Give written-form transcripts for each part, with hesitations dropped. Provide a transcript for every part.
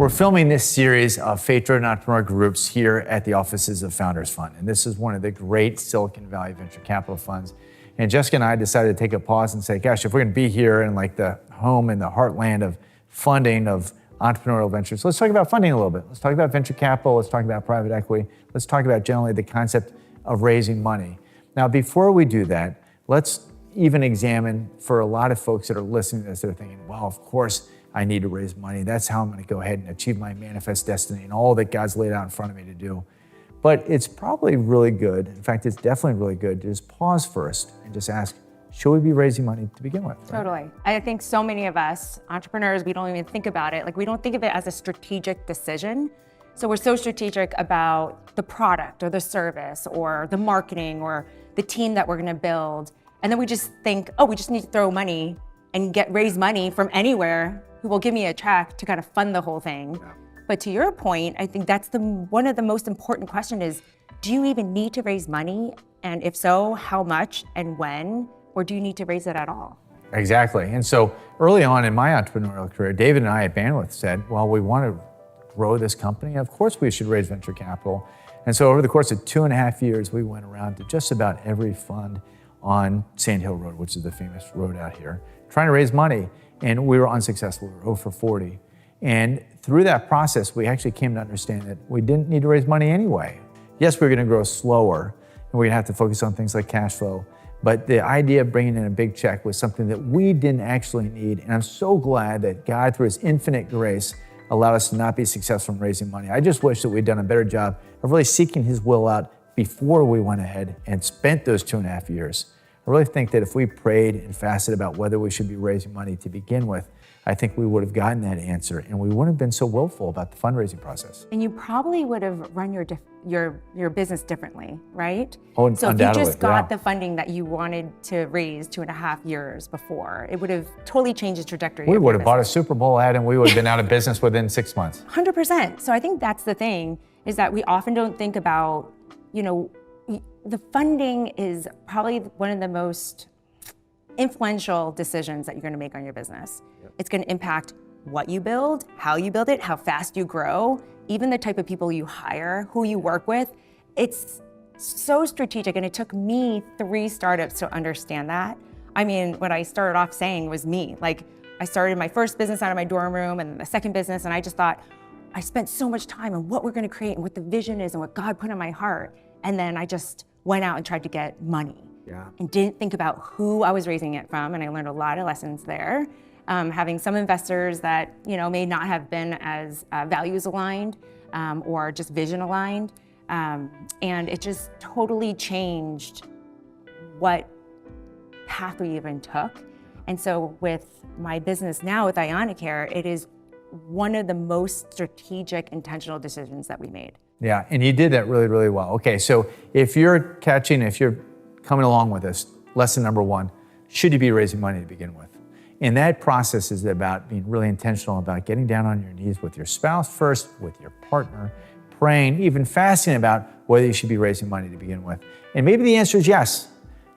We're filming this series of faith-driven entrepreneur groups here at the offices of Founders Fund. And this is one of the great Silicon Valley venture capital funds. And Jessica and I decided to take a pause and say, gosh, if we're gonna be here in like the home in the heartland of funding of entrepreneurial ventures, let's talk about funding a little bit. Let's talk about venture capital. Let's talk about private equity. Let's talk about generally the concept of raising money. Now, before we do that, let's even examine for a lot of folks that are listening to this, they're thinking, well, of course, I need to raise money. That's how I'm going to go ahead and achieve my manifest destiny and all that God's laid out in front of me to do. But it's probably really good. In fact, it's definitely really good to just pause first and just ask, should we be raising money to begin with? Right? Totally. I think so many of us entrepreneurs, we don't even think about it. Like, we don't think of it as a strategic decision. So we're so strategic about the product or the service or the marketing or the team that we're going to build. And then we just think, oh, we just need to throw money and raise money from anywhere who will give me a check to kind of fund the whole thing. Yeah. But to your point, I think that's one of the most important questions is, do you even need to raise money? And if so, how much and when? Or do you need to raise it at all? Exactly. And so early on in my entrepreneurial career, David and I at Bandwidth said, well, we want to grow this company. Of course, we should raise venture capital. And so over the course of 2.5 years, we went around to just about every fund on Sand Hill Road, which is the famous road out here, trying to raise money. And we were unsuccessful. We were 0 for 40. And through that process, we actually came to understand that we didn't need to raise money anyway. Yes, we were going to grow slower, and we're going to have to focus on things like cash flow. But the idea of bringing in a big check was something that we didn't actually need. And I'm so glad that God, through his infinite grace, allowed us to not be successful in raising money. I just wish that we'd done a better job of really seeking his will out before we went ahead and spent those 2.5 years. I really think that if we prayed and fasted about whether we should be raising money to begin with, I think we would have gotten that answer, and we wouldn't have been so willful about the fundraising process. And you probably would have run your business differently, right? Oh, so if you just got the funding that you wanted to raise 2.5 years before, it would have totally changed the trajectory. We would have bought a Super Bowl ad, and we would have been out of business within 6 months. 100%. So I think that's the thing, is that we often don't think about, the funding is probably one of the most influential decisions that you're going to make on your business. Yep. It's going to impact what you build, how you build it, how fast you grow, even the type of people you hire, who you work with. It's so strategic, and it took me 3 startups to understand that. I mean, what I started off saying was me. Like, I started my first business out of my dorm room and the second business, and I just thought, I spent so much time on what we're going to create and what the vision is and what God put in my heart. And then I just went out and tried to get money. Yeah. And didn't think about who I was raising it from, and I learned a lot of lessons there. Having some investors that may not have been as values aligned or just vision aligned, and it just totally changed what path we even took. And so with my business now with ianacare, it is one of the most strategic, intentional decisions that we made. Yeah, and you did that really, really well. Okay, so if you're coming along with us, lesson number 1, should you be raising money to begin with? And that process is about being really intentional about getting down on your knees with your spouse first, with your partner, praying, even fasting about whether you should be raising money to begin with. And maybe the answer is yes,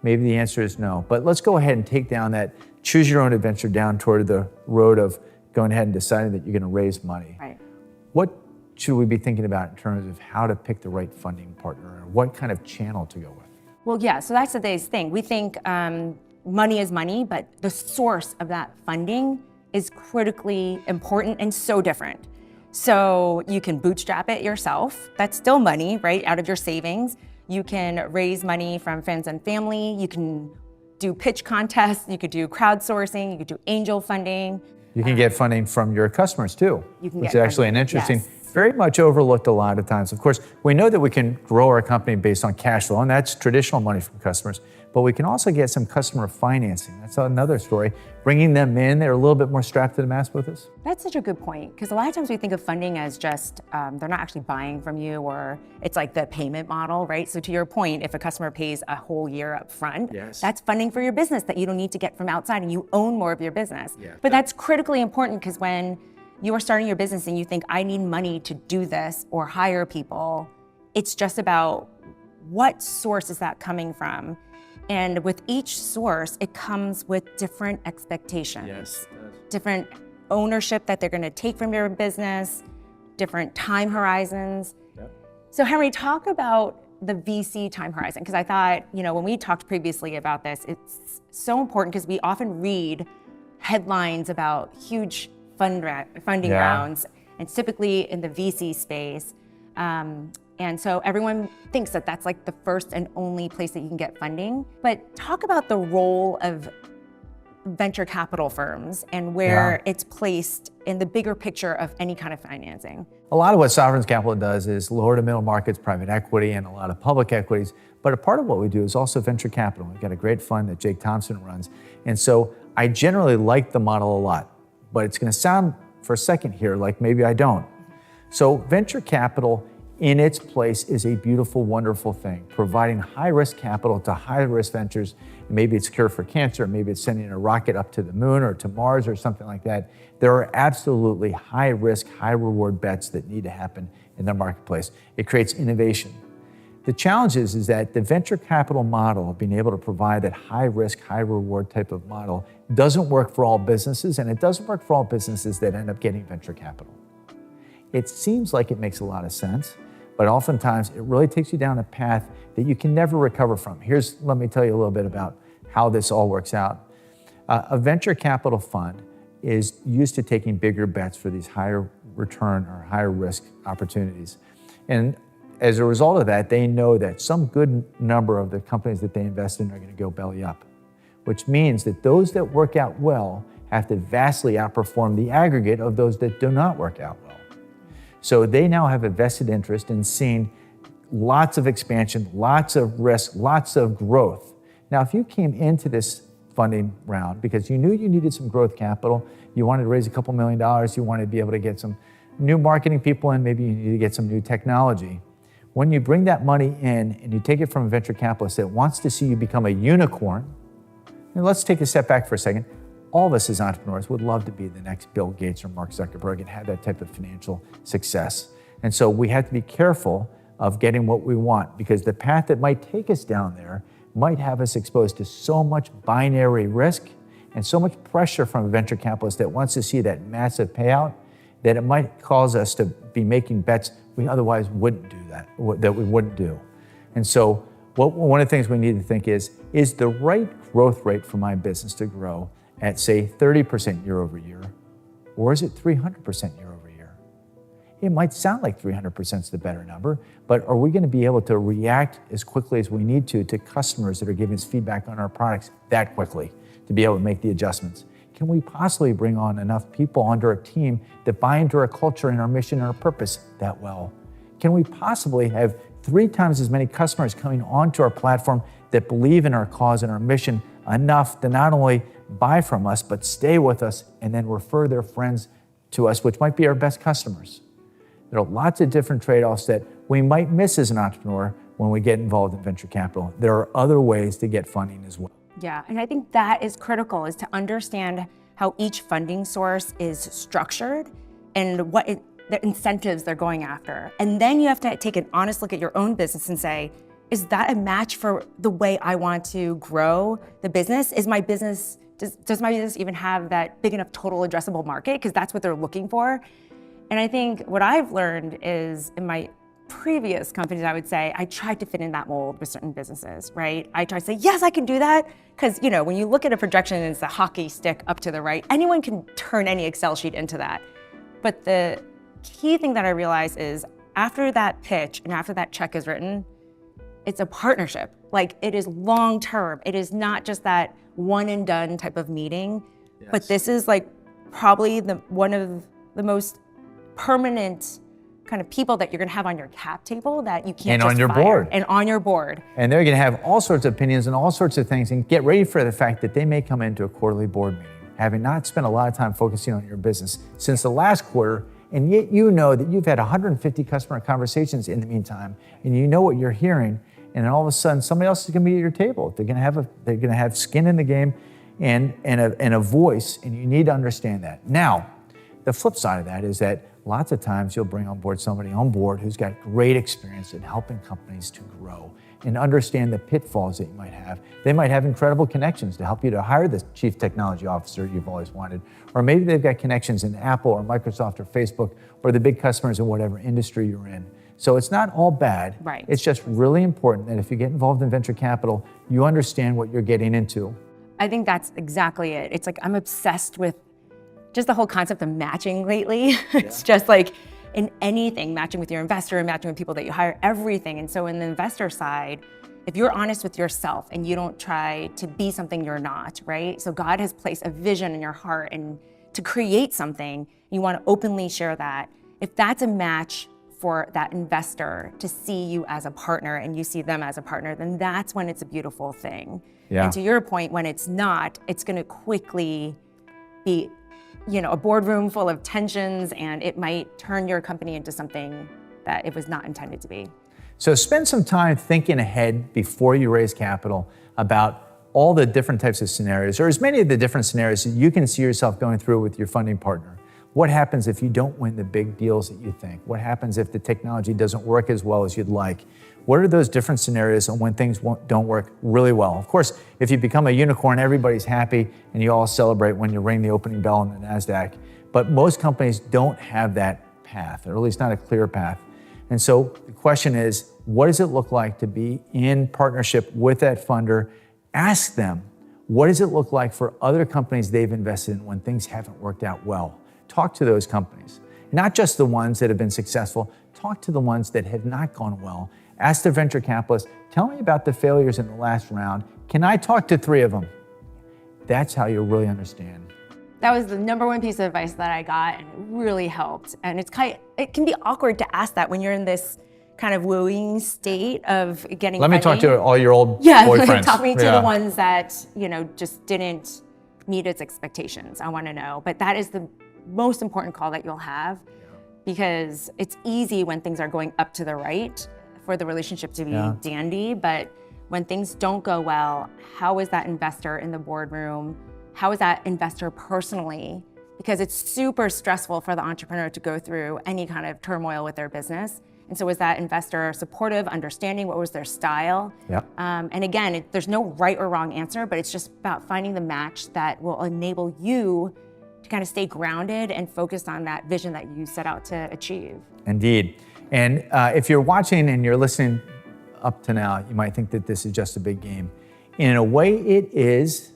maybe the answer is no. But let's go ahead and take down that choose your own adventure down toward the road of going ahead and deciding that you're going to raise money. Right. What should we be thinking about in terms of how to pick the right funding partner, or what kind of channel to go with? Well, yeah, so that's today's thing. We think money is money, but the source of that funding is critically important and so different. So you can bootstrap it yourself. That's still money, right, out of your savings. You can raise money from friends and family. You can do pitch contests. You could do crowdsourcing. You could do angel funding. You can get funding from your customers too, which is actually an interesting, yes, very much overlooked a lot of times. Of course, we know that we can grow our company based on cash flow, and that's traditional money from customers, but we can also get some customer financing. That's another story. Bringing them in, they're a little bit more strapped to the mast with us. That's such a good point, because a lot of times we think of funding as just, they're not actually buying from you, or it's like the payment model, right? So to your point, if a customer pays a whole year up front, yes, that's funding for your business that you don't need to get from outside, and you own more of your business. Yeah, but that's critically important, because when you are starting your business and you think, I need money to do this or hire people, it's just about what source is that coming from? And with each source, it comes with different expectations. Yes. Different ownership that they're going to take from your business, different time horizons. So Henry, talk about the VC time horizon, because I thought, when we talked previously about this, it's so important because we often read headlines about huge funding rounds, and typically in the VC space. And so everyone thinks that that's like the first and only place that you can get funding. But talk about the role of venture capital firms and where it's placed in the bigger picture of any kind of financing. A lot of what Sovereign's Capital does is lower to middle markets, private equity, and a lot of public equities. But a part of what we do is also venture capital. We've got a great fund that Jake Thompson runs. And so I generally like the model a lot, but it's going to sound for a second here like maybe I don't. So venture capital in its place is a beautiful, wonderful thing, providing high-risk capital to high-risk ventures. Maybe it's cure for cancer, maybe it's sending a rocket up to the moon or to Mars or something like that. There are absolutely high-risk, high-reward bets that need to happen in the marketplace. It creates innovation. The challenge is that the venture capital model of being able to provide that high-risk, high-reward type of model doesn't work for all businesses, and it doesn't work for all businesses that end up getting venture capital. It seems like it makes a lot of sense, but oftentimes it really takes you down a path that you can never recover from. Let me tell you a little bit about how this all works out. A venture capital fund is used to taking bigger bets for these higher return or higher risk opportunities. And as a result of that, they know that some good number of the companies that they invest in are going to go belly up, which means that those that work out well have to vastly outperform the aggregate of those that do not work out well. So they now have a vested interest in seeing lots of expansion, lots of risk, lots of growth. Now, if you came into this funding round because you knew you needed some growth capital, you wanted to raise a couple $1 million, you wanted to be able to get some new marketing people in, maybe you need to get some new technology. When you bring that money in and you take it from a venture capitalist that wants to see you become a unicorn, and let's take a step back for a second. All of us as entrepreneurs would love to be the next Bill Gates or Mark Zuckerberg and have that type of financial success. And so we have to be careful of getting what we want, because the path that might take us down there might have us exposed to so much binary risk and so much pressure from a venture capitalist that wants to see that massive payout that it might cause us to be making bets we otherwise wouldn't do that we wouldn't do. And so one of the things we need to think is the right growth rate for my business to grow at, say, 30% year over year, or is it 300% year over year? It might sound like 300% is the better number, but are we going to be able to react as quickly as we need to customers that are giving us feedback on our products that quickly to be able to make the adjustments? Can we possibly bring on enough people under a team that buy into our culture and our mission and our purpose that well? Can we possibly have 3 times as many customers coming onto our platform that believe in our cause and our mission enough to not only buy from us, but stay with us and then refer their friends to us, which might be our best customers? There are lots of different trade-offs that we might miss as an entrepreneur when we get involved in venture capital. There are other ways to get funding as well. Yeah, and I think that is critical, is to understand how each funding source is structured and what the incentives they're going after. And then you have to take an honest look at your own business and say, is that a match for the way I want to grow the business? Does my business even have that big enough total addressable market? Because that's what they're looking for. And I think what I've learned is, in my previous companies, I would say, I tried to fit in that mold with certain businesses, right? I tried to say, yes, I can do that. Because, when you look at a projection and it's a hockey stick up to the right, anyone can turn any Excel sheet into that. But the key thing that I realized is, after that pitch and after that check is written, it's a partnership. Like, it is long-term. It is not just that one and done type of meeting, but this is like probably one of the most permanent kind of people that you're going to have on your cap table that you can't just fire. And on your board. And they're going to have all sorts of opinions and all sorts of things, and get ready for the fact that they may come into a quarterly board meeting having not spent a lot of time focusing on your business since the last quarter, and yet you know that you've had 150 customer conversations in the meantime, and you know what you're hearing, and then all of a sudden somebody else is going to be at your table. They're going to have skin in the game and a voice, and you need to understand that. Now, the flip side of that is that lots of times you'll bring on board somebody on board who's got great experience in helping companies to grow. and understand the pitfalls that you might have. They might have incredible connections to help you to hire the chief technology officer you've always wanted. Or maybe they've got connections in Apple or Microsoft or Facebook or the big customers in whatever industry you're in. So it's not all bad. Right. It's just really important that if you get involved in venture capital, you understand what you're getting into. I think that's exactly it. It's like I'm obsessed with just the whole concept of matching lately. It's just like in anything, matching with your investor and matching with people that you hire, everything. And so in the investor side, if you're honest with yourself and you don't try to be something you're not, right? So God has placed a vision in your heart and to create something, you want to openly share that. If that's a match for that investor to see you as a partner and you see them as a partner, then that's when it's a beautiful thing. Yeah. And to your point, when it's not, it's going to quickly be, a boardroom full of tensions, and it might turn your company into something that it was not intended to be. So spend some time thinking ahead before you raise capital about all the different types of scenarios, or as many of the different scenarios that you can see yourself going through with your funding partner. What happens if you don't win the big deals that you think? What happens if the technology doesn't work as well as you'd like? What are those different scenarios and when things don't work really well? Of course, if you become a unicorn, everybody's happy and you all celebrate when you ring the opening bell on the NASDAQ. But most companies don't have that path, or at least not a clear path. And so the question is, what does it look like to be in partnership with that funder? Ask them, what does it look like for other companies they've invested in when things haven't worked out well? Talk to those companies, not just the ones that have been successful. Talk to the ones that have not gone well. Ask the venture capitalist, tell me about the failures in the last round. Can I talk to 3 of them? That's how you'll really understand. That was the number one piece of advice that I got, and it really helped. And it can be awkward to ask that when you're in this kind of wooing state of getting Let me talk funding. to all your old Yeah, boyfriends. talk me to the ones that, just didn't meet its expectations. I want to know. But that is the most important call that you'll have, because it's easy when things are going up to the right for the relationship to be dandy. But when things don't go well, how is that investor in the boardroom? How is that investor personally? Because it's super stressful for the entrepreneur to go through any kind of turmoil with their business. And so was that investor supportive, understanding? What was their style? Yep. And again, there's no right or wrong answer, but it's just about finding the match that will enable you to kind of stay grounded and focused on that vision that you set out to achieve. Indeed. And if you're watching and you're listening up to now, you might think that this is just a big game. In a way, it is.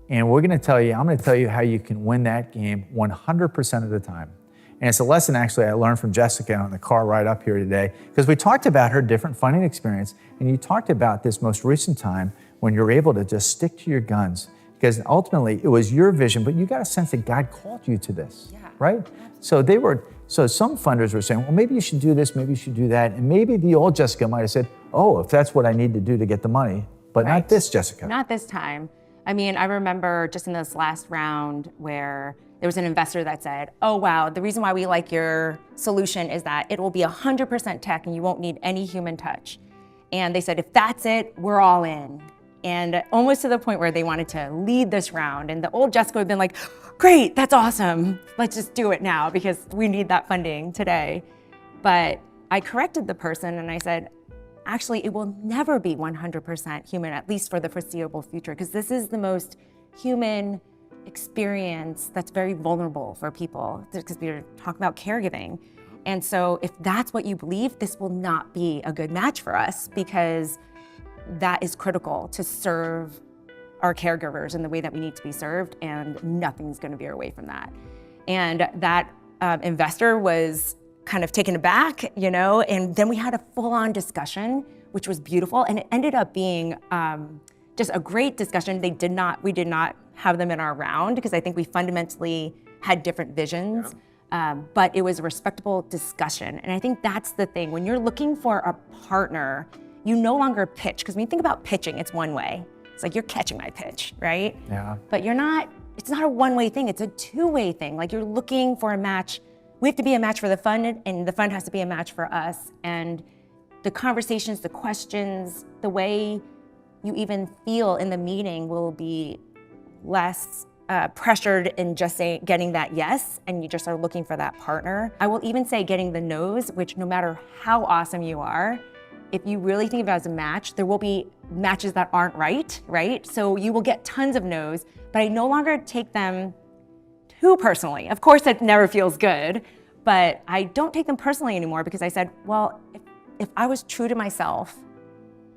And I'm going to tell you how you can win that game 100% of the time. And it's a lesson actually I learned from Jessica on the car ride up here today, because we talked about her different funding experience, and you talked about this most recent time when you're able to just stick to your guns, because ultimately it was your vision, but you got a sense that God called you to this, right? So some funders were saying, well, maybe you should do this, maybe you should do that. And maybe the old Jessica might have said, oh, if that's what I need to do to get the money, but not this Jessica. Not this time. I mean, I remember just in this last round where there was an investor that said, oh, wow, the reason why we like your solution is that it will be 100% tech and you won't need any human touch. And they said, if that's it, we're all in. And almost to the point where they wanted to lead this round. And the old Jessica had been like, great, that's awesome. Let's just do it now because we need that funding today. But I corrected the person and I said, actually, it will never be 100% human, at least for the foreseeable future, because this is the most human experience that's very vulnerable for people, because we're talking about caregiving. And so if that's what you believe, this will not be a good match for us, because that is critical to serve our caregivers in the way that we need to be served, and nothing's going to veer away from that. And that investor was kind of taken aback, and then we had a full-on discussion, which was beautiful, and it ended up being just a great discussion. We did not have them in our round because I think we fundamentally had different visions, but it was a respectable discussion. And I think that's the thing. When you're looking for a partner, you no longer pitch, because when you think about pitching, it's one way. It's like, you're catching my pitch, right? Yeah. But it's not a one-way thing, it's a two-way thing. Like, you're looking for a match. We have to be a match for the fund, and the fund has to be a match for us. And the conversations, the questions, the way you even feel in the meeting will be less pressured in just getting that yes, and you just are looking for that partner. I will even say getting the no's, which no matter how awesome you are, if you really think of it as a match, there will be matches that aren't right, right? So you will get tons of no's, but I no longer take them too personally. Of course, it never feels good, but I don't take them personally anymore because I said, well, if I was true to myself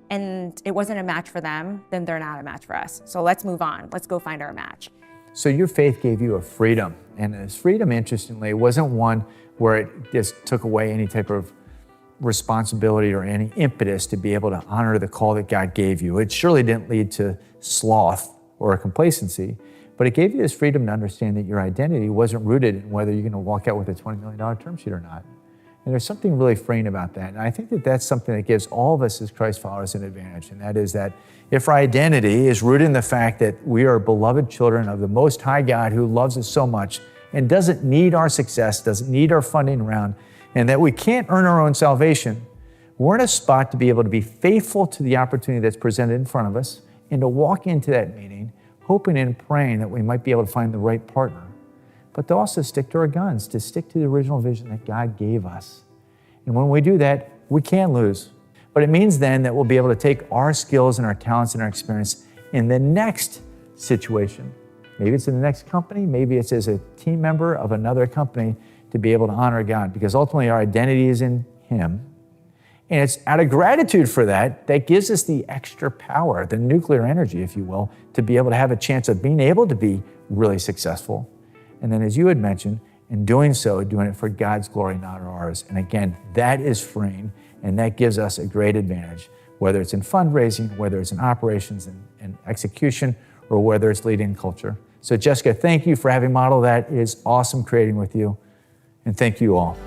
and it wasn't a match for them, then they're not a match for us. So let's move on. Let's go find our match. So your faith gave you a freedom. And this freedom, interestingly, wasn't one where it just took away any type of responsibility or any impetus to be able to honor the call that God gave you. It surely didn't lead to sloth or complacency, but it gave you this freedom to understand that your identity wasn't rooted in whether you're going to walk out with a $20 million term sheet or not. And there's something really freeing about that. And I think that that's something that gives all of us as Christ followers an advantage. And that is that if our identity is rooted in the fact that we are beloved children of the Most High God who loves us so much and doesn't need our success, doesn't need our funding round, and that we can't earn our own salvation, we're in a spot to be able to be faithful to the opportunity that's presented in front of us and to walk into that meeting hoping and praying that we might be able to find the right partner, but to also stick to our guns, to stick to the original vision that God gave us. And when we do that, we can lose. But it means then that we'll be able to take our skills and our talents and our experience in the next situation. Maybe it's in the next company, maybe it's as a team member of another company, to be able to honor God, because ultimately our identity is in Him. And it's out of gratitude for that that gives us the extra power, the nuclear energy, if you will, to be able to have a chance of being able to be really successful. And then, as you had mentioned, in doing so, doing it for God's glory, not ours. And again, that is freeing, and that gives us a great advantage, whether it's in fundraising, whether it's in operations and execution, or whether it's leading culture. So Jessica, thank you for having modeled that. It is awesome creating with you, and thank you all.